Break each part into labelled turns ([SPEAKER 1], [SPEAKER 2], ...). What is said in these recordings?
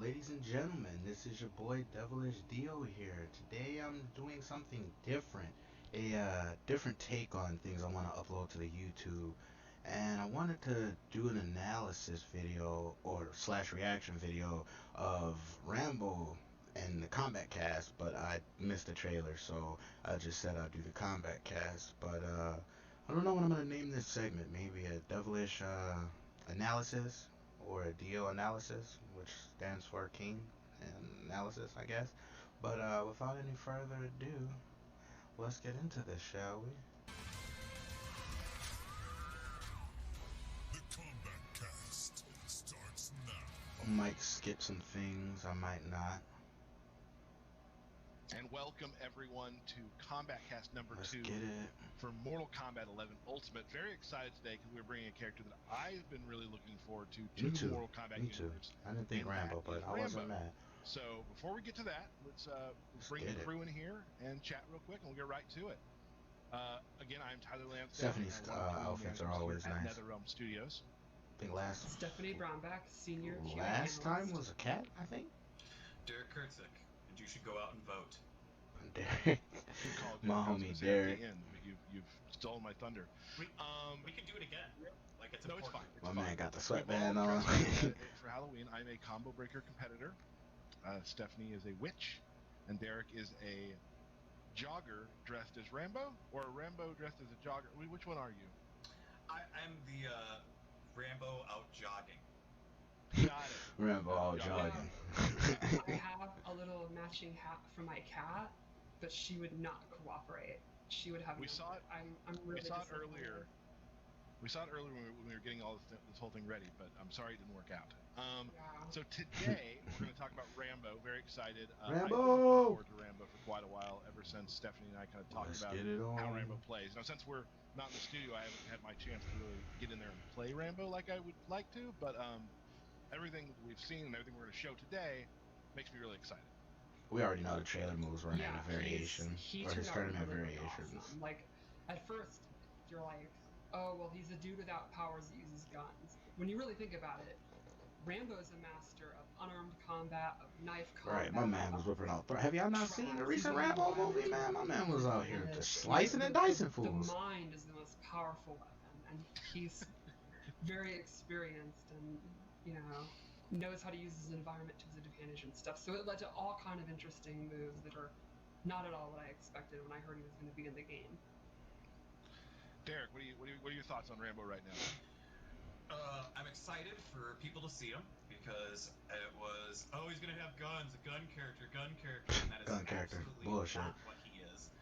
[SPEAKER 1] ladies and gentlemen, this is your boy Devilish Dio here. Today I'm doing something different, a different take on things I want to upload to the YouTube, and I wanted to do an analysis video or slash reaction video of Rambo and the Combat Cast, but I missed the trailer, so I just said I'd do the Combat Cast. But I don't know what I'm gonna name this segment. Maybe a Devilish analysis or a DO analysis, which stands for King and analysis, I guess. But without any further ado, let's get into this, shall we?
[SPEAKER 2] The Kombat Cast starts now.
[SPEAKER 1] I might skip some things, I might not.
[SPEAKER 3] And welcome everyone to Combat Cast number
[SPEAKER 1] Let's
[SPEAKER 3] 2
[SPEAKER 1] get it.
[SPEAKER 3] for Mortal Kombat 11 Ultimate. Very excited today because we're bringing a character that I've been really looking forward to
[SPEAKER 1] Me too.
[SPEAKER 3] Mortal Kombat
[SPEAKER 1] Me too.
[SPEAKER 3] universe.
[SPEAKER 1] I didn't think
[SPEAKER 3] And
[SPEAKER 1] Rambo,
[SPEAKER 3] that
[SPEAKER 1] but
[SPEAKER 3] is
[SPEAKER 1] I wasn't
[SPEAKER 3] Rambo.
[SPEAKER 1] mad.
[SPEAKER 3] So before we get to that, let's bring
[SPEAKER 1] get
[SPEAKER 3] the
[SPEAKER 1] it.
[SPEAKER 3] crew in here and chat real quick, and we'll get right to it. Again, I'm Tyler Lansdowne.
[SPEAKER 1] Stephanie's
[SPEAKER 3] one of the
[SPEAKER 1] outfits are
[SPEAKER 3] managers
[SPEAKER 1] always
[SPEAKER 3] here at
[SPEAKER 1] nice.
[SPEAKER 3] NetherRealm Studios.
[SPEAKER 1] I think
[SPEAKER 4] Stephanie Brownback, senior QA
[SPEAKER 1] last time
[SPEAKER 4] analyst.
[SPEAKER 1] was a cat, I think.
[SPEAKER 5] Derek Kurtzik, and you should go out and vote.
[SPEAKER 1] Derek.
[SPEAKER 3] You called
[SPEAKER 1] My
[SPEAKER 3] Derek. I was
[SPEAKER 1] homie
[SPEAKER 3] gonna say
[SPEAKER 1] Derek.
[SPEAKER 3] At the end, but you've stolen my thunder.
[SPEAKER 5] We can do it again. Like it's
[SPEAKER 3] No, it's
[SPEAKER 5] important.
[SPEAKER 3] fine.
[SPEAKER 1] My man got the sweatband
[SPEAKER 3] We've all
[SPEAKER 1] on.
[SPEAKER 3] dressed up for Halloween. I'm a combo breaker competitor. Stephanie is a witch, and Derek is a jogger dressed as Rambo, or a Rambo dressed as a jogger. Which one are you?
[SPEAKER 5] I'm the Rambo out jogging.
[SPEAKER 3] Got it.
[SPEAKER 1] Rambo all
[SPEAKER 3] Yeah.
[SPEAKER 1] jogging.
[SPEAKER 4] I have a little matching hat for my cat, but she would not cooperate. She would have.
[SPEAKER 3] We
[SPEAKER 4] no-
[SPEAKER 3] saw it-
[SPEAKER 4] I'm really.
[SPEAKER 3] We saw it
[SPEAKER 4] disappointed.
[SPEAKER 3] earlier. We saw it earlier when we were getting all this whole thing ready, but I'm sorry it didn't work out.
[SPEAKER 4] Yeah.
[SPEAKER 3] So today we're going to talk about Rambo. Very excited. I've
[SPEAKER 1] Rambo!
[SPEAKER 3] been looking forward to Rambo for quite a while, ever since Stephanie and I kind of talked
[SPEAKER 1] Let's
[SPEAKER 3] about
[SPEAKER 1] get it
[SPEAKER 3] how
[SPEAKER 1] on.
[SPEAKER 3] Rambo plays. Now, since we're not in the studio, I haven't had my chance to really get in there and play Rambo like I would like to, but everything that we've seen and everything we're going to show today makes me really excited.
[SPEAKER 1] We already know the trailer moves were in
[SPEAKER 4] Yeah,
[SPEAKER 1] a variation,
[SPEAKER 4] he
[SPEAKER 1] or his
[SPEAKER 4] turned out
[SPEAKER 1] tournament
[SPEAKER 4] really
[SPEAKER 1] variations.
[SPEAKER 4] awesome. Like, at first, you're like, oh, well, he's a dude without powers that uses guns. When you really think about it, Rambo is a master of unarmed combat, of knife combat.
[SPEAKER 1] Right, my man was whipping out. Have y'all not seen the recent
[SPEAKER 4] He's
[SPEAKER 1] Rambo
[SPEAKER 4] really
[SPEAKER 1] movie, man? My man was out here
[SPEAKER 4] And
[SPEAKER 1] just slicing and dicing
[SPEAKER 4] The
[SPEAKER 1] fools.
[SPEAKER 4] mind is the most powerful weapon, and he's very experienced and, you know, knows how to use his environment to his advantage and stuff. So it led to all kind of interesting moves that are not at all what I expected when I heard he was going to be in the game.
[SPEAKER 3] Derek, what are your thoughts on Rambo right now?
[SPEAKER 5] I'm excited for people to see him because it was, oh, he's gonna have guns, a gun character, and that is
[SPEAKER 1] Gun character.
[SPEAKER 5] absolutely
[SPEAKER 1] Bullshit.
[SPEAKER 5] not what he is.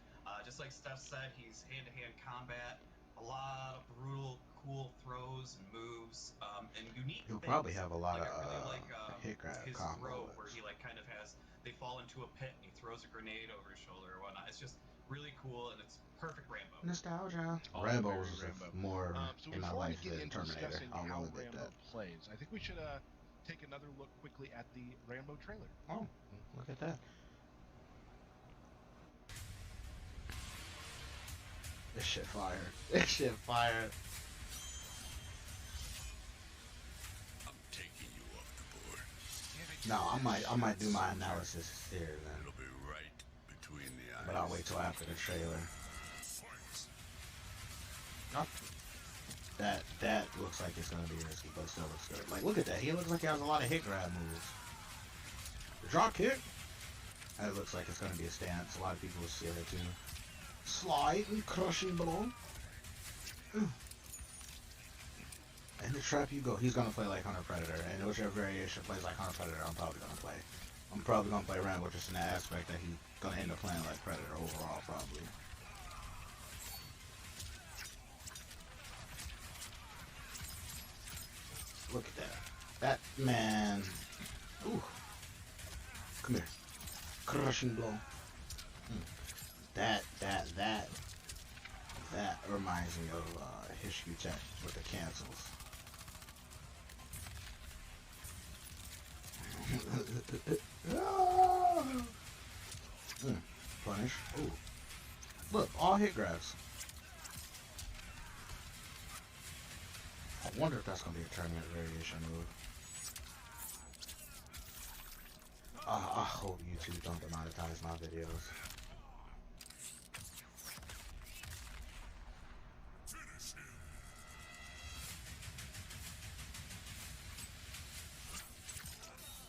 [SPEAKER 5] Just like Steph said, he's hand-to-hand combat, a lot of brutal, cool throws and moves, and unique.
[SPEAKER 1] He'll
[SPEAKER 5] things.
[SPEAKER 1] probably have a lot
[SPEAKER 5] Like,
[SPEAKER 1] of
[SPEAKER 5] I really like
[SPEAKER 1] hit grab
[SPEAKER 5] his
[SPEAKER 1] combo.
[SPEAKER 5] throw where he like kind of has, they fall into a pit and he throws a grenade over his shoulder or whatnot. It's just really cool and it's perfect Rambo.
[SPEAKER 1] Nostalgia.
[SPEAKER 3] All
[SPEAKER 1] Rambo
[SPEAKER 3] very
[SPEAKER 1] was
[SPEAKER 3] Rambo.
[SPEAKER 1] more
[SPEAKER 3] So
[SPEAKER 1] in my
[SPEAKER 3] before we
[SPEAKER 1] life
[SPEAKER 3] get
[SPEAKER 1] than
[SPEAKER 3] into
[SPEAKER 1] Terminator.
[SPEAKER 3] discussing
[SPEAKER 1] I
[SPEAKER 3] how
[SPEAKER 1] will admit
[SPEAKER 3] Rambo
[SPEAKER 1] that.
[SPEAKER 3] plays, I think we should take another look quickly at the Rambo trailer.
[SPEAKER 1] Oh, look at that. This shit fire. This shit fire.
[SPEAKER 2] I'm taking you off the board.
[SPEAKER 1] No, I might do my analysis here then.
[SPEAKER 2] It'll be right between the eyes.
[SPEAKER 1] But I'll wait till after the trailer.
[SPEAKER 2] Fight.
[SPEAKER 1] Oh. That looks like it's gonna be risky, but still looks good. Like, look at that. He looks like he has a lot of hit grab moves. The drop kick. That looks like it's gonna be a stance. A lot of people will see it too. Slide and crushing blow. And the trap you go. He's gonna play like Hunter Predator, and whichever variation plays like Hunter Predator, I'm probably gonna play. I'm probably gonna play Rambo just in that aspect that he's gonna end up playing like Predator overall, probably. Look at that. That man. Ooh. Come here. Crushing blow. That reminds me of Hishku Tech with the cancels. Punish. Ooh. Look, all hit grabs. I wonder if that's gonna be a tournament variation move. hope YouTube don't demonetize my videos.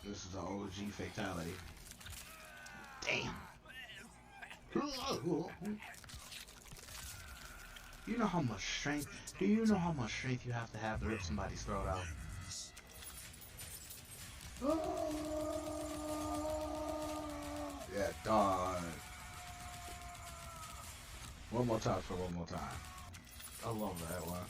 [SPEAKER 1] This is an OG fatality. Damn. You know how much strength? Do you know how much strength you have to rip somebody's throat out? Yeah, dog. One more time for one more time. I love that one.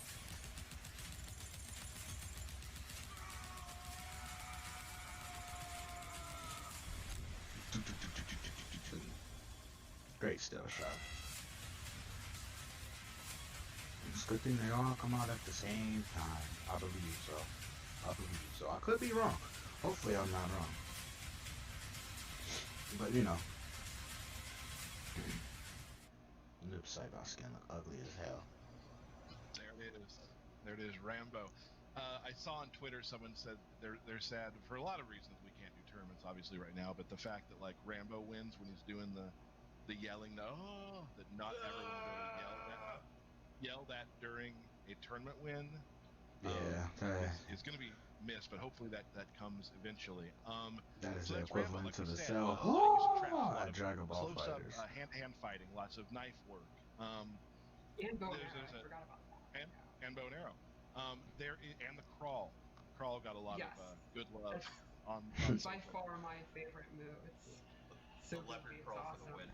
[SPEAKER 1] Great still shot. It's a good thing they all come out at the same time. I believe so. I could be wrong. Hopefully I'm not wrong. But you know. Noob Cyber skin look ugly as hell.
[SPEAKER 3] There it is, Rambo. I saw on Twitter someone said they're sad for a lot of reasons. We can't do tournaments obviously right now, but the fact that like Rambo wins when he's doing the yelling, that not everyone will yell that during a tournament win.
[SPEAKER 1] Yeah,
[SPEAKER 3] is going to be missed, but hopefully that comes eventually.
[SPEAKER 1] that is
[SPEAKER 3] So
[SPEAKER 1] the
[SPEAKER 3] that's
[SPEAKER 1] equivalent
[SPEAKER 3] Rambo,
[SPEAKER 1] to
[SPEAKER 3] like
[SPEAKER 1] the
[SPEAKER 3] we said,
[SPEAKER 1] cell.
[SPEAKER 3] a lot of use of traps, a lot of
[SPEAKER 1] Dragon Ball
[SPEAKER 3] close-up
[SPEAKER 1] fighters.
[SPEAKER 3] hand-to-hand fighting, lots of knife work.
[SPEAKER 4] And bow and arrow. I forgot about that.
[SPEAKER 3] And bow and arrow. And the crawl. Crawl got a lot
[SPEAKER 4] Yes.
[SPEAKER 3] of good love
[SPEAKER 4] That's
[SPEAKER 3] on
[SPEAKER 4] by
[SPEAKER 3] social.
[SPEAKER 4] far my favorite move. It's so
[SPEAKER 5] The leopard
[SPEAKER 4] goofy,
[SPEAKER 5] crawl
[SPEAKER 4] it's
[SPEAKER 5] for the
[SPEAKER 4] awesome.
[SPEAKER 5] win.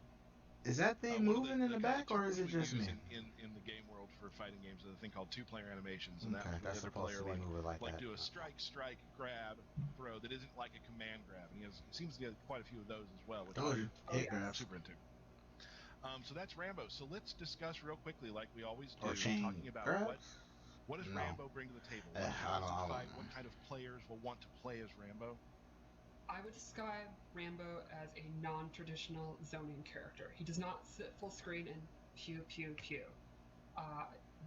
[SPEAKER 1] Is that thing
[SPEAKER 3] One of
[SPEAKER 1] moving in the
[SPEAKER 3] kind of
[SPEAKER 1] back, or is it
[SPEAKER 3] we
[SPEAKER 1] just me?
[SPEAKER 3] use in the game world for fighting games is a thing called two-player animations, and
[SPEAKER 1] Okay,
[SPEAKER 3] that
[SPEAKER 1] that's
[SPEAKER 3] the other
[SPEAKER 1] supposed
[SPEAKER 3] player
[SPEAKER 1] to be moving like that.
[SPEAKER 3] do a strike, grab, throw that isn't like a command grab, and he seems to get quite a few of those as well, which
[SPEAKER 1] Told you, hit
[SPEAKER 4] yeah.
[SPEAKER 1] grabs.
[SPEAKER 3] super into. So that's Rambo. So let's discuss real quickly, like we always do,
[SPEAKER 1] Or chain
[SPEAKER 3] talking about
[SPEAKER 1] grabs?
[SPEAKER 3] what does
[SPEAKER 1] No.
[SPEAKER 3] Rambo bring to the table?
[SPEAKER 1] I
[SPEAKER 3] What
[SPEAKER 1] don't
[SPEAKER 3] fight?
[SPEAKER 1] know.
[SPEAKER 3] What kind of players will want to play as Rambo?
[SPEAKER 4] I would describe Rambo as a non-traditional zoning character. He does not sit full screen and pew pew pew.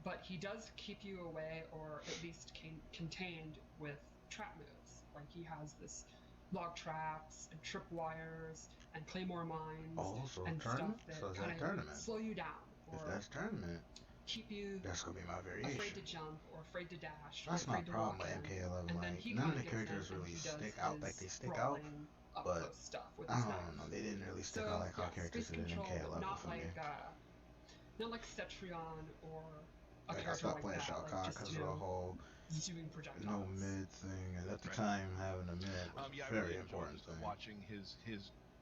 [SPEAKER 4] But he does keep you away, or at least contained with trap moves. Like he has this log traps and tripwires and claymore mines and
[SPEAKER 1] tournament?
[SPEAKER 4] stuff
[SPEAKER 1] So
[SPEAKER 4] that
[SPEAKER 1] is
[SPEAKER 4] kind
[SPEAKER 1] that
[SPEAKER 4] of
[SPEAKER 1] tournament?
[SPEAKER 4] slow you down
[SPEAKER 1] If
[SPEAKER 4] or
[SPEAKER 1] that's tournament,
[SPEAKER 4] keep you
[SPEAKER 1] that's gonna be my variation.
[SPEAKER 4] afraid to jump or afraid to dash.
[SPEAKER 1] That's
[SPEAKER 4] or
[SPEAKER 1] my
[SPEAKER 4] afraid to
[SPEAKER 1] problem
[SPEAKER 4] walk
[SPEAKER 1] with
[SPEAKER 4] in.
[SPEAKER 1] Mk11.
[SPEAKER 4] And then
[SPEAKER 1] Like,
[SPEAKER 4] he
[SPEAKER 1] none of
[SPEAKER 4] kinda
[SPEAKER 1] the
[SPEAKER 4] gets
[SPEAKER 1] characters
[SPEAKER 4] in and
[SPEAKER 1] really
[SPEAKER 4] he does
[SPEAKER 1] stick out. Like,
[SPEAKER 4] his
[SPEAKER 1] they stick out,
[SPEAKER 4] brawling, up
[SPEAKER 1] but
[SPEAKER 4] close stuff with
[SPEAKER 1] I
[SPEAKER 4] his
[SPEAKER 1] don't
[SPEAKER 4] knife.
[SPEAKER 1] know. They didn't really stick
[SPEAKER 4] So
[SPEAKER 1] out like how
[SPEAKER 4] yeah,
[SPEAKER 1] characters
[SPEAKER 4] space
[SPEAKER 1] did in
[SPEAKER 4] control,
[SPEAKER 1] Mk11
[SPEAKER 4] not
[SPEAKER 1] for me.
[SPEAKER 4] not like Cetrion or a
[SPEAKER 1] Like, I
[SPEAKER 4] character
[SPEAKER 1] stopped
[SPEAKER 4] like
[SPEAKER 1] playing
[SPEAKER 4] that.
[SPEAKER 1] Shao
[SPEAKER 4] Like
[SPEAKER 1] Kahn
[SPEAKER 4] just
[SPEAKER 1] because of the whole
[SPEAKER 4] doing projectiles.
[SPEAKER 1] no mid thing, and at the
[SPEAKER 3] Right.
[SPEAKER 1] time having a mid was
[SPEAKER 3] Yeah,
[SPEAKER 1] a
[SPEAKER 3] I
[SPEAKER 1] very
[SPEAKER 3] really enjoyed
[SPEAKER 1] important thing.
[SPEAKER 3] watching his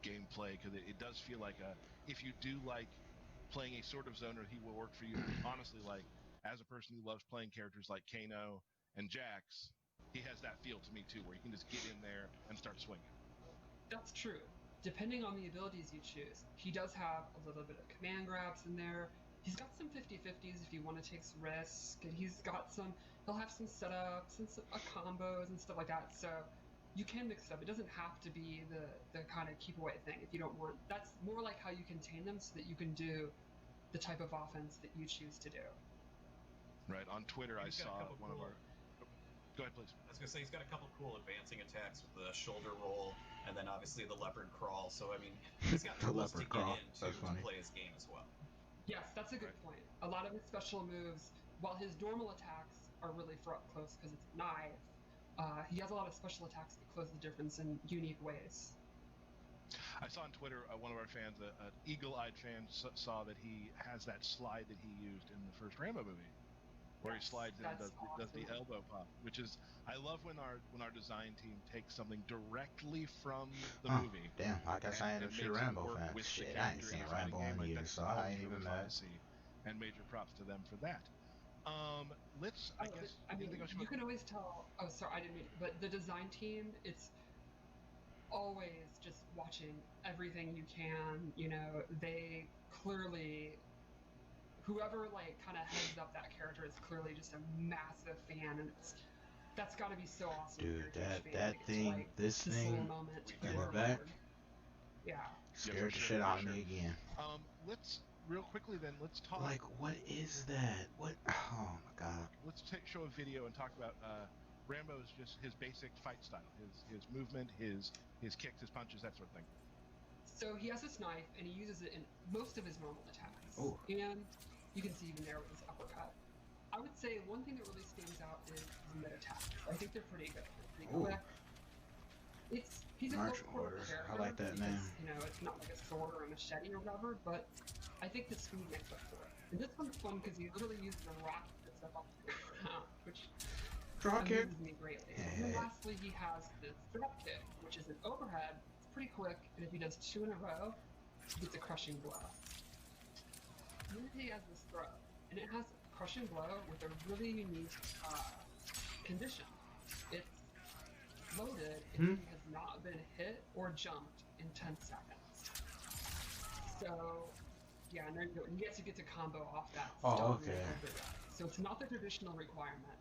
[SPEAKER 3] gameplay because it does feel like if you do like playing a sort of zoner, he will work for you. Honestly, like as a person who loves playing characters like Kano and Jax, he has that feel to me too, where you can just get in there and start swinging.
[SPEAKER 4] That's true. Depending on the abilities you choose, he does have a little bit of command grabs in there. He's got some 50-50s if you want to take some risk, and he'll have some setups and some combos and stuff like that. So you can mix it up. It doesn't have to be the kind of keep away thing if you don't want. That's more like how you contain them so that you can do the type of offense that you choose to do.
[SPEAKER 3] Right. On Twitter, I
[SPEAKER 5] He's got a
[SPEAKER 3] saw
[SPEAKER 5] couple
[SPEAKER 3] one of
[SPEAKER 5] cool-
[SPEAKER 3] our. Go ahead, please.
[SPEAKER 5] I was gonna say he's got a couple cool advancing attacks with the shoulder roll and then obviously the leopard crawl. So I mean, he's got
[SPEAKER 1] The
[SPEAKER 5] tools to
[SPEAKER 1] leopard
[SPEAKER 5] get
[SPEAKER 1] crawl.
[SPEAKER 5] in
[SPEAKER 1] That's
[SPEAKER 5] to
[SPEAKER 1] funny.
[SPEAKER 5] play his game as well.
[SPEAKER 4] Yes, that's a good point. A lot of his special moves, while his normal attacks are really for up close because it's a knife, he has a lot of special attacks that close the difference in unique ways.
[SPEAKER 3] I saw on Twitter one of our fans, an eagle-eyed fan, saw that he has that slide that he used in the first Rambo movie, where he slides in and does the elbow pop, which is I love when our design team takes something directly from the movie.
[SPEAKER 1] Damn, I guess I ain't a true Rambo fan.
[SPEAKER 3] With
[SPEAKER 1] Shit,
[SPEAKER 3] the
[SPEAKER 1] I ain't
[SPEAKER 3] character
[SPEAKER 1] seen
[SPEAKER 3] in a fighting
[SPEAKER 1] Rambo
[SPEAKER 3] game,
[SPEAKER 1] in
[SPEAKER 3] like,
[SPEAKER 1] years,
[SPEAKER 3] that's
[SPEAKER 1] so I ain't
[SPEAKER 3] always
[SPEAKER 1] even
[SPEAKER 3] really fun
[SPEAKER 1] mad.
[SPEAKER 3] to see, and major props to them for that. Let's I guess
[SPEAKER 4] I mean,
[SPEAKER 3] anything else
[SPEAKER 4] you can always tell. Oh, sorry, I didn't mean. But the design team, it's always just watching everything you can. You know, they clearly, whoever like kind of heads up that character is clearly just a massive fan, and that's got to be so awesome.
[SPEAKER 1] Dude,
[SPEAKER 4] if you're a huge fan,
[SPEAKER 1] that
[SPEAKER 4] to get
[SPEAKER 1] thing,
[SPEAKER 4] to, like,
[SPEAKER 1] this
[SPEAKER 4] little
[SPEAKER 1] thing
[SPEAKER 4] moment to
[SPEAKER 1] in
[SPEAKER 4] put
[SPEAKER 1] the
[SPEAKER 4] your
[SPEAKER 1] back
[SPEAKER 4] word. Yeah.
[SPEAKER 1] scared the shit out of me again.
[SPEAKER 3] Let's real quickly then. Let's talk.
[SPEAKER 1] Like, what is that? What? Oh my god.
[SPEAKER 3] Let's show a video and talk about Rambo's just his basic fight style, his movement, his kicks, his punches, that sort of thing.
[SPEAKER 4] So he has this knife, and he uses it in most of his normal attacks.
[SPEAKER 1] Oh.
[SPEAKER 4] And you can see even there with his uppercut. I would say one thing that really stands out is his mid attacks. I think they're pretty good. They're pretty
[SPEAKER 1] Ooh.
[SPEAKER 4] quick. He's a
[SPEAKER 1] Martial
[SPEAKER 4] close quarter
[SPEAKER 1] orders.
[SPEAKER 4] character
[SPEAKER 1] I like that
[SPEAKER 4] because,
[SPEAKER 1] name.
[SPEAKER 4] You know, it's not like a sword or a machete or whatever, but I think the speed makes up for it. And this one's fun because he literally uses a rock to step up to the ground, which
[SPEAKER 1] Draw kick.
[SPEAKER 4] amuses me greatly. And then lastly, he has this drop kick, which is an overhead. It's pretty quick, and if he does 2 in a row, he gets a crushing blow. Then he has this throw, and it has a crushing blow with a really unique condition. It's loaded if he has not been hit or jumped in 10 seconds. So, yeah, and then you get to combo off that.
[SPEAKER 1] Oh, okay.
[SPEAKER 4] So it's not the traditional requirement.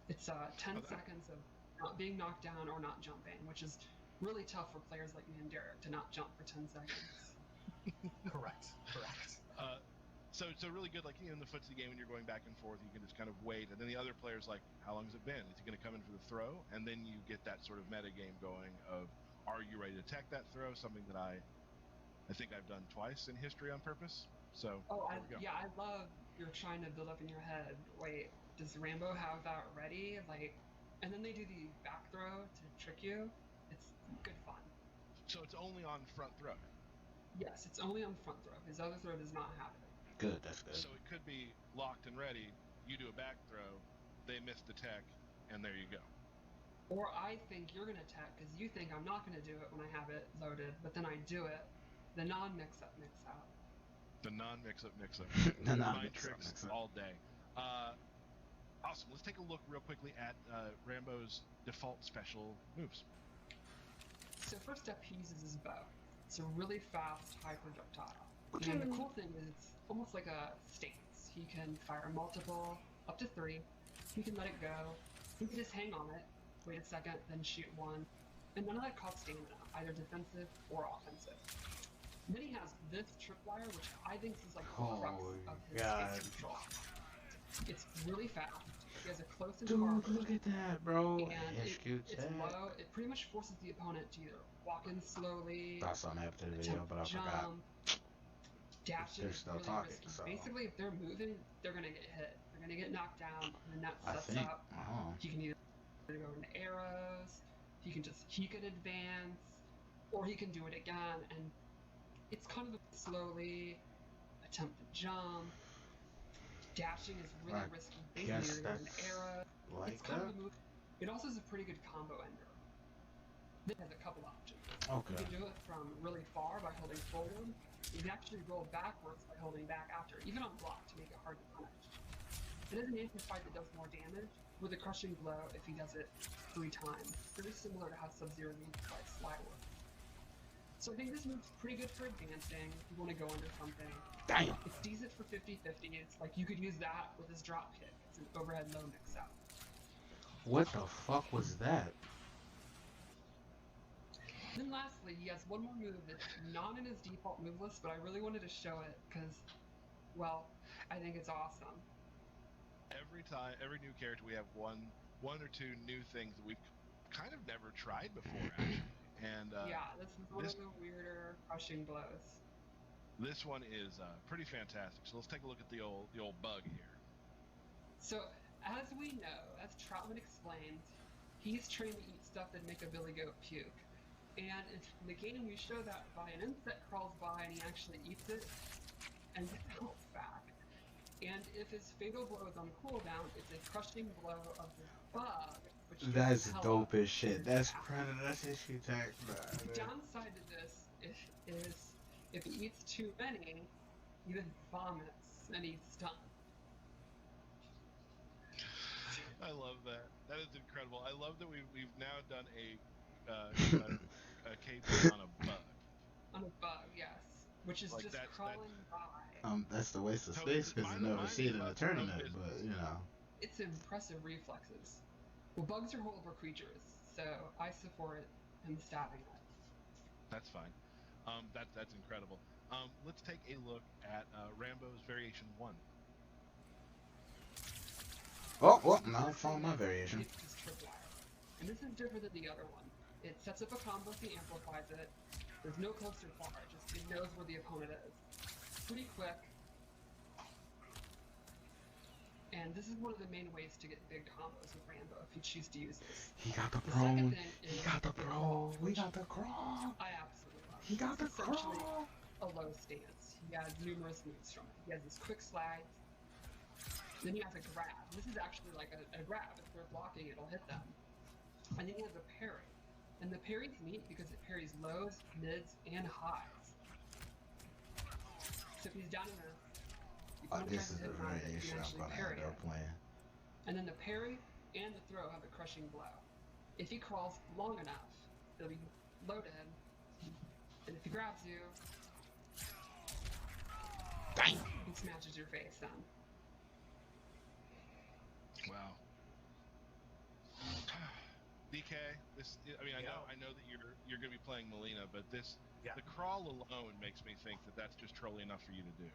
[SPEAKER 4] It's 10 seconds of not being knocked down or not jumping, which is really tough for players like me and Derek to not jump for 10 seconds.
[SPEAKER 5] Correct.
[SPEAKER 3] So it's a really good, like, in the footsie game when you're going back and forth, you can just kind of wait, and then the other player's like, how long has it been? Is he going to come in for the throw? And then you get that sort of meta game going of, are you ready to attack that throw? Something that I think I've done twice in history on purpose. So there we go.
[SPEAKER 4] Yeah, I love you're trying to build up in your head. Wait, does Rambo have that ready? Like, and then they do the back throw to trick you. It's good fun.
[SPEAKER 3] So it's only on front throw.
[SPEAKER 4] Yes, it's only on front throw. His other throw does not have it.
[SPEAKER 1] Good, that's good.
[SPEAKER 3] So it could be locked and ready. You do a back throw, they miss the tech, and there you go.
[SPEAKER 4] Or I think you're going to tech because you think I'm not going to do it when I have it loaded, but then I do it. The non-mix-up, mix-out.
[SPEAKER 3] The non-mix-up, mix-up.
[SPEAKER 1] The
[SPEAKER 3] Mind
[SPEAKER 1] non-mix-up,
[SPEAKER 3] tricks
[SPEAKER 1] mix-up.
[SPEAKER 3] all day. Awesome. Let's take a look real quickly at Rambo's default special moves.
[SPEAKER 4] So first up, he uses his bow. It's a really fast, high projectile. And the cool thing is it's almost like a stance. He can fire multiple, up to 3. He can let it go. He can just hang on it, wait a second, then shoot 1. And none of that costs stamina, either defensive or offensive. Then he has this tripwire, which I think is like the crux of his space control. It's really fast. He has a close and far
[SPEAKER 1] Dude, look at that, bro.
[SPEAKER 4] and
[SPEAKER 1] HQ
[SPEAKER 4] it's low. It pretty much forces the opponent to either walk in slowly,
[SPEAKER 1] Thought something happened to the video,
[SPEAKER 4] attempt
[SPEAKER 1] but I
[SPEAKER 4] to
[SPEAKER 1] forgot.
[SPEAKER 4] jump, dashing
[SPEAKER 1] They're
[SPEAKER 4] is
[SPEAKER 1] still
[SPEAKER 4] really
[SPEAKER 1] talking,
[SPEAKER 4] risky.
[SPEAKER 1] so-
[SPEAKER 4] Basically, if they're moving, they're gonna get hit. They're gonna get knocked down, and then that
[SPEAKER 1] I
[SPEAKER 4] sets
[SPEAKER 1] think.
[SPEAKER 4] up. He can either go into arrows, he could advance, or he can do it again, and it's kind of a slowly attempt to jump. Dashing is really
[SPEAKER 1] I
[SPEAKER 4] risky.
[SPEAKER 1] guess
[SPEAKER 4] Basically, you're going
[SPEAKER 1] that's
[SPEAKER 4] into arrow.
[SPEAKER 1] like
[SPEAKER 4] It's kind
[SPEAKER 1] that.
[SPEAKER 4] of a move. It also is a pretty good combo ender. It has a couple options.
[SPEAKER 1] Okay.
[SPEAKER 4] You can do it from really far by holding forward. You can actually roll backwards by holding back after, even on block, to make it hard to punish. It is an amplified that does more damage, with a crushing blow if he does it 3 times. Very similar to how Sub-Zero moves like Slide works. So I think this move's pretty good for advancing if you want to go into something.
[SPEAKER 1] Damn.
[SPEAKER 4] It's decent for 50-50. It's like you could use that with his drop kick. It's an overhead low mix-out.
[SPEAKER 1] What the fuck was that?
[SPEAKER 4] Then lastly, he has one more move that's not in his default move list, but I really wanted to show it because, well, I think it's awesome.
[SPEAKER 3] Every new character, we have one or two new things that we've kind of never tried before, actually. And
[SPEAKER 4] Yeah, this is one of the weirder crushing blows.
[SPEAKER 3] this one is pretty fantastic. So let's take a look at the old bug here.
[SPEAKER 4] So, as we know, as Troutman explains, he's trained to eat stuff that make a billy goat puke. And in the game, we show that by an insect crawls by and he actually eats it and gets health back. And if his fatal blow is on cooldown, it's a crushing blow of the bug, which
[SPEAKER 1] That's
[SPEAKER 4] gives
[SPEAKER 1] dope
[SPEAKER 4] health
[SPEAKER 1] as shit.
[SPEAKER 4] to
[SPEAKER 1] That's
[SPEAKER 4] his
[SPEAKER 1] Predator. That's issue tag.
[SPEAKER 4] The downside to this is if he eats too many, he then vomits and he's stunned.
[SPEAKER 3] I love that. That is incredible. I love that we've now done a case on a bug.
[SPEAKER 4] On a bug, yes. Which is
[SPEAKER 3] Like
[SPEAKER 4] just
[SPEAKER 3] that's-
[SPEAKER 4] crawling by.
[SPEAKER 1] That's the waste of
[SPEAKER 3] So
[SPEAKER 1] space because you
[SPEAKER 3] mine-
[SPEAKER 1] never
[SPEAKER 3] mine
[SPEAKER 1] see it
[SPEAKER 3] is
[SPEAKER 1] in a
[SPEAKER 3] about
[SPEAKER 1] tournament.
[SPEAKER 3] no business.
[SPEAKER 1] But you know,
[SPEAKER 4] It's impressive reflexes. Well, bugs are horrible creatures, so I support him stabbing it.
[SPEAKER 3] That's fine. That's incredible. Let's take a look at Rambo's Variation 1.
[SPEAKER 1] Oh, well, now I found my variation.
[SPEAKER 4] It's just tripwire. And this is different than the other one. It sets up a combo if he amplifies it. There's no close or far, it knows where the opponent is. Pretty quick. And this is one of the main ways to get big combos with Rambo if you choose to use this.
[SPEAKER 1] He got the
[SPEAKER 4] The
[SPEAKER 1] pro.
[SPEAKER 4] second thing
[SPEAKER 1] He
[SPEAKER 4] is
[SPEAKER 1] got the
[SPEAKER 4] the
[SPEAKER 1] pro.
[SPEAKER 4] crawl,
[SPEAKER 1] We
[SPEAKER 4] which
[SPEAKER 1] got the crawl.
[SPEAKER 4] I absolutely love.
[SPEAKER 1] He got the
[SPEAKER 4] It's essentially
[SPEAKER 1] crawl.
[SPEAKER 4] a low stance. He has numerous moves from it. He has this quick slide. Then he has a grab. This is actually like a grab. If they're blocking, it'll hit them. And then he has a parry. And the parry's neat because it parries lows, mids, and highs. So if he's down in the
[SPEAKER 1] This is the variation I'm gonna end up playing.
[SPEAKER 4] and then the parry and the throw have a crushing blow. If he crawls long enough, it'll be loaded. And if he grabs you,
[SPEAKER 1] Dang.
[SPEAKER 4] he smashes your face then.
[SPEAKER 3] Wow. DK, this. I mean, I know that you're going to be playing Melina, but the crawl alone makes me think that that's just trolly enough for you to do.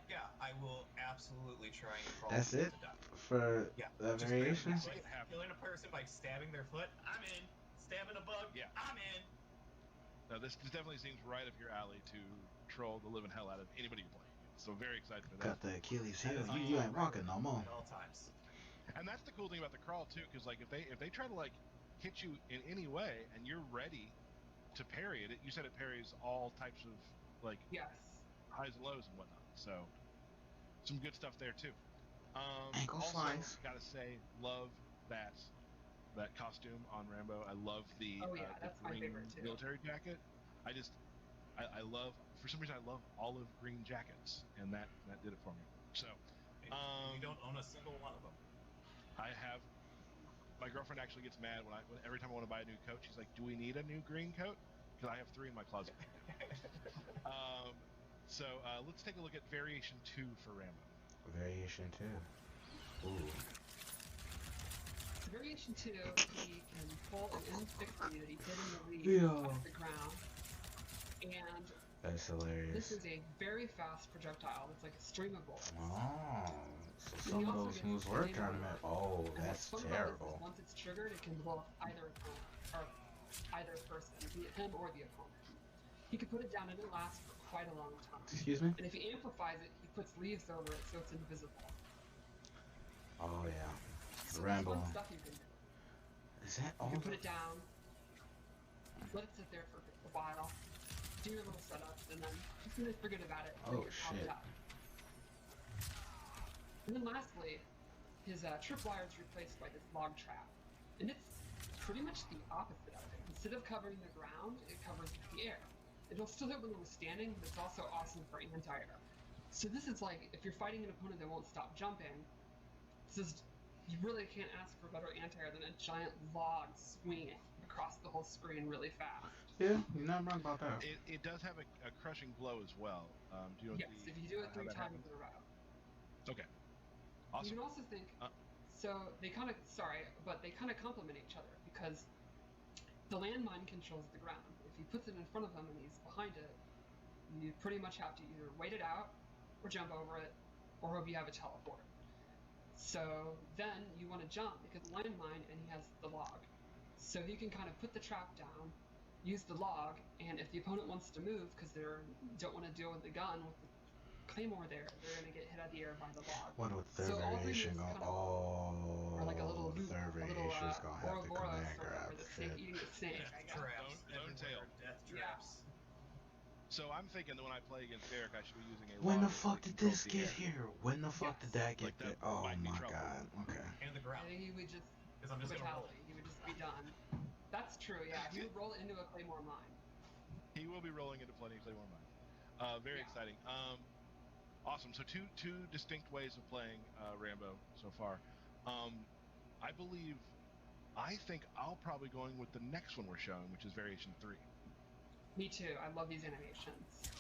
[SPEAKER 5] Yeah, I will absolutely try and crawl.
[SPEAKER 1] That's it
[SPEAKER 5] to death.
[SPEAKER 1] for the
[SPEAKER 5] Just
[SPEAKER 1] variation.
[SPEAKER 5] killing a person by stabbing their foot, I'm in. Stabbing a bug, I'm in.
[SPEAKER 3] No, this definitely seems right up your alley to troll the living hell out of anybody you play. So very excited for that.
[SPEAKER 1] Got the Achilles heel. You ain't rocking no more.
[SPEAKER 5] At all times.
[SPEAKER 3] And that's the cool thing about the crawl too, because like if they try to like hit you in any way and you're ready to parry it, you said it parries all types of like
[SPEAKER 4] Yes.
[SPEAKER 3] highs and lows and whatnot. So some good stuff there too.
[SPEAKER 1] Ankle
[SPEAKER 3] Also,
[SPEAKER 1] slice.
[SPEAKER 3] gotta say, love that costume on Rambo. I love the,
[SPEAKER 4] that's
[SPEAKER 3] the
[SPEAKER 4] my
[SPEAKER 3] green
[SPEAKER 4] favorite too.
[SPEAKER 3] military jacket. I love, for some reason I love olive green jackets, and that did it for me. So
[SPEAKER 5] You don't own a single one of them.
[SPEAKER 3] I have. My girlfriend actually gets mad when every time I want to buy a new coat. She's like, "Do we need a new green coat?" Because I have 3 in my closet. So let's take a look at variation 2 for Rambo.
[SPEAKER 1] Variation 2. Ooh.
[SPEAKER 4] Variation 2, he can pull an M60 that he did in the lead off the ground. And
[SPEAKER 1] That's hilarious.
[SPEAKER 4] this is a very fast projectile. It's like a streamable.
[SPEAKER 1] Oh, so some of those moves were tournament. Oh, that's terrible.
[SPEAKER 4] Once it's triggered, it can blow up either opponent, or either person, be it him or the opponent. He can put it down and it lasts for quite a long time.
[SPEAKER 1] Excuse me?
[SPEAKER 4] And if he amplifies it, he puts leaves over it so it's invisible.
[SPEAKER 1] Oh, yeah.
[SPEAKER 4] So
[SPEAKER 1] Rambo.
[SPEAKER 4] there's fun stuff you can do.
[SPEAKER 1] Is that all?
[SPEAKER 4] You can put it down, let it sit there for a while, do your little setups, and then just really forget about it.
[SPEAKER 1] Oh,
[SPEAKER 4] You're popped
[SPEAKER 1] shit.
[SPEAKER 4] up. And then lastly, his tripwire is replaced by this log trap. And it's pretty much the opposite of it. Instead of covering the ground, it covers the air. It'll still hit when it was standing, but it's also awesome for anti-air. So this is like, if you're fighting an opponent that won't stop jumping, this is, you really can't ask for better anti-air than a giant log swinging across the whole screen really fast.
[SPEAKER 1] Yeah, you're not wrong about that.
[SPEAKER 3] It does have a crushing blow as well. Do you know
[SPEAKER 4] Yes, if you do it 3 times in a row.
[SPEAKER 3] Okay. Awesome.
[SPEAKER 4] You can also think, so they kind of, but they kind of complement each other because the landmine controls the ground. If he puts it in front of him and he's behind it, you pretty much have to either wait it out or jump over it or hope you have a teleport. So then you want to jump because the landmine and he has the log. So you can kind of put the trap down, use the log, and if the opponent wants to move because they don't want to deal with the gun with the claymore there, they're going to get hit out of the air by the log.
[SPEAKER 1] Wonder what third variation going?
[SPEAKER 4] Or like a little loop,
[SPEAKER 1] third variation's gonna have the
[SPEAKER 4] Ouroboros
[SPEAKER 1] command
[SPEAKER 4] or
[SPEAKER 1] grab
[SPEAKER 4] whatever, the
[SPEAKER 1] shit.
[SPEAKER 4] snake eating the snake, I guess.
[SPEAKER 5] Traps.
[SPEAKER 3] Bone tail.
[SPEAKER 5] Death traps.
[SPEAKER 3] So I'm thinking that when I play against Derek, I should be using a
[SPEAKER 1] When the
[SPEAKER 3] log
[SPEAKER 1] fuck
[SPEAKER 3] that
[SPEAKER 1] did this
[SPEAKER 3] controls the
[SPEAKER 1] get
[SPEAKER 3] air.
[SPEAKER 1] here? When the fuck did that get
[SPEAKER 3] Like that
[SPEAKER 1] there? Oh
[SPEAKER 3] might be
[SPEAKER 1] my
[SPEAKER 3] trouble.
[SPEAKER 1] god. Okay.
[SPEAKER 5] And the
[SPEAKER 4] I
[SPEAKER 5] ground.
[SPEAKER 4] think he would just,
[SPEAKER 5] Because I'm just gonna roll.
[SPEAKER 4] fatality, he would just be done. That's true, yeah. He would roll into a claymore mine.
[SPEAKER 3] He will be rolling into plenty of Claymore Mine. Very
[SPEAKER 4] Yeah.
[SPEAKER 3] exciting. Awesome. So two distinct ways of playing Rambo so far. I think I'll probably going with the next one we're showing, which is Variation 3.
[SPEAKER 4] Me too, I love these animations.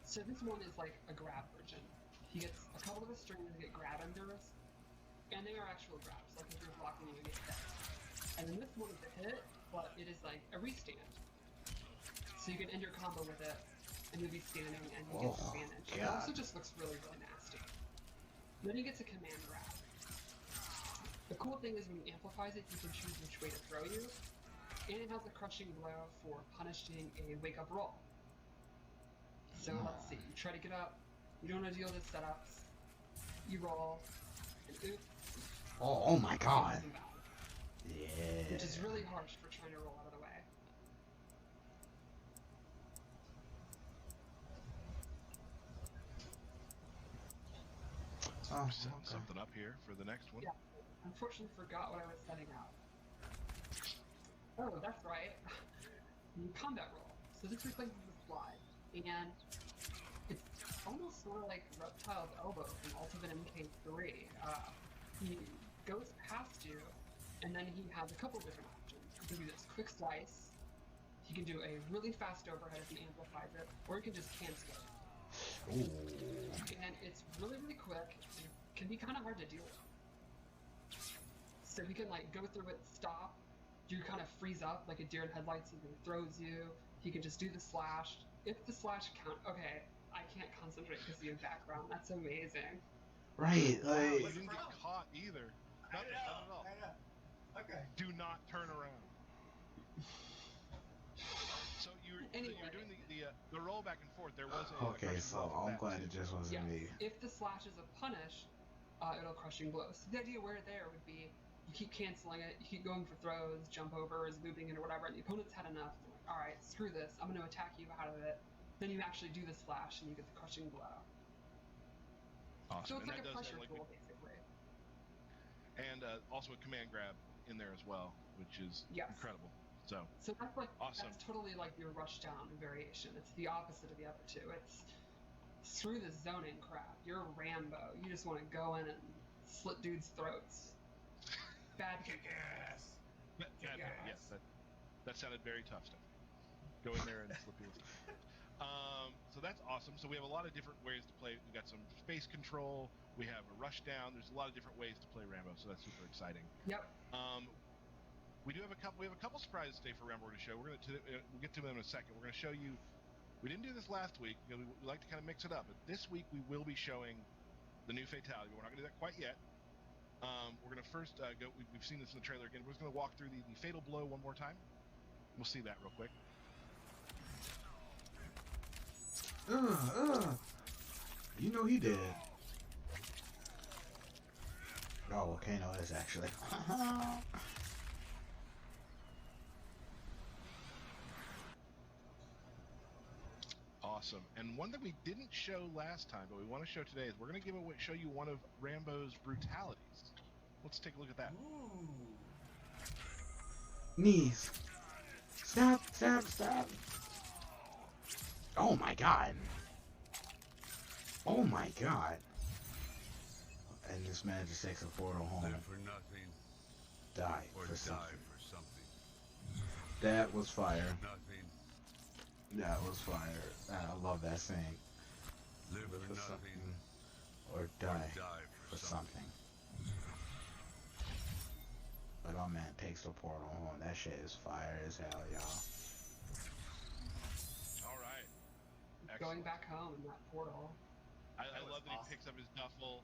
[SPEAKER 4] So this one is like a grab version. He gets a couple of his strings that get grab enders, and they are actual grabs, like if you're blocking you get hit. And then this one is a hit, but it is like a restand. So you can end your combo with it, and you'll be standing, and you get
[SPEAKER 1] Oh,
[SPEAKER 4] advantage.
[SPEAKER 1] God.
[SPEAKER 4] It also just looks really, really nasty. Then he gets a command grab. The cool thing is when he amplifies it, you can choose which way to throw you, and it has a crushing blow for punishing a wake-up roll. So let's see, you try to get up, you don't want to deal with setups, you roll, and oops.
[SPEAKER 1] Oh my god.
[SPEAKER 4] Something bad,
[SPEAKER 1] Yeah.
[SPEAKER 4] which is really harsh for trying to roll out of the way.
[SPEAKER 1] Oh,
[SPEAKER 3] Set
[SPEAKER 1] okay.
[SPEAKER 3] something up here for the next one.
[SPEAKER 4] Yeah. Unfortunately, forgot what I was setting up. Oh, that's right. Combat roll. So this replaces the slide, and it's almost sort of like Reptile's elbow from Ultimate MK3. He goes past you, and then he has a couple different options. He can do this quick slice. He can do a really fast overhead if he amplifies it, or he can just cancel it.
[SPEAKER 1] Ooh.
[SPEAKER 4] And it's really, really quick. It can be kind of hard to deal with. So he can like go through it, stop. You kind of freeze up like a deer in headlights and he throws you. He can just do the slash. If the slash count, okay, I can't concentrate because of your background. That's amazing.
[SPEAKER 1] Right,
[SPEAKER 3] Wow,
[SPEAKER 1] like.
[SPEAKER 3] you didn't get caught either. Not at all.
[SPEAKER 5] Okay.
[SPEAKER 3] Do not turn around. So you were
[SPEAKER 4] Anyway.
[SPEAKER 3] doing the roll back and forth. There was a
[SPEAKER 1] Okay,
[SPEAKER 3] crushing
[SPEAKER 1] so
[SPEAKER 3] blow from
[SPEAKER 1] I'm
[SPEAKER 3] that
[SPEAKER 1] glad
[SPEAKER 3] too.
[SPEAKER 1] it just wasn't
[SPEAKER 4] Yes.
[SPEAKER 1] me.
[SPEAKER 4] If the slash is a punish, it'll crushing blow. So the idea where there would be you keep canceling it, you keep going for throws, jump overs, looping it or whatever, and the opponent's had enough. They're like, all right, screw this. I'm going to attack you out of it. Then you actually do the slash and you get the crushing blow.
[SPEAKER 3] Awesome.
[SPEAKER 4] So it's
[SPEAKER 3] And
[SPEAKER 4] like
[SPEAKER 3] that
[SPEAKER 4] a
[SPEAKER 3] does
[SPEAKER 4] pressure
[SPEAKER 3] like
[SPEAKER 4] tool, basically.
[SPEAKER 3] and also a command grab in there as well, which is
[SPEAKER 4] Yes.
[SPEAKER 3] incredible. So
[SPEAKER 4] So that's like
[SPEAKER 3] Awesome.
[SPEAKER 4] that's totally like your rush down variation. It's the opposite of the other two. It's screw the zoning crap. You're Rambo. You just want to go in and slit dudes' throats. Bad
[SPEAKER 5] Kick
[SPEAKER 4] people.
[SPEAKER 5] ass.
[SPEAKER 3] yes, that sounded very tough stuff. Go in there and slip people's stuff. So that's awesome. So we have a lot of different ways to play. We got some space control. We have a rush down. There's a lot of different ways to play Rambo. So that's super exciting.
[SPEAKER 4] Yep.
[SPEAKER 3] We do have a couple. We have a couple surprises today for Rambo to show. We'll get to them in a second. We're going to show you. We didn't do this last week. We like to kind of mix it up. But this week we will be showing the new fatality. We're not going to do that quite yet. We're going to first go. We've seen this in the trailer again. We're just going to walk through the fatal blow one more time. We'll see that real quick.
[SPEAKER 1] You know he did. Oh, Volcano is actually.
[SPEAKER 3] Awesome. And one that we didn't show last time, but we want to show today is we're going to show you one of Rambo's brutalities. Let's take a look at that.
[SPEAKER 5] Ooh.
[SPEAKER 1] Knees. Stop, stop, stop. Oh my god. Oh my god. And this man just takes a portal home.
[SPEAKER 2] Live for nothing
[SPEAKER 1] Die
[SPEAKER 2] or
[SPEAKER 1] for
[SPEAKER 2] die
[SPEAKER 1] something.
[SPEAKER 2] for something.
[SPEAKER 1] That was fire.
[SPEAKER 2] Nothing.
[SPEAKER 1] That was fire. I love that saying.
[SPEAKER 2] Live
[SPEAKER 1] Live
[SPEAKER 2] for
[SPEAKER 1] for
[SPEAKER 2] nothing
[SPEAKER 1] something or die
[SPEAKER 2] or die
[SPEAKER 1] for something. But oh man, takes the portal home. That shit is fire as hell, y'all.
[SPEAKER 3] All right. Excellent.
[SPEAKER 4] Going back home in that portal.
[SPEAKER 3] I
[SPEAKER 5] That was
[SPEAKER 3] love that
[SPEAKER 5] awesome.
[SPEAKER 3] he picks up his duffel.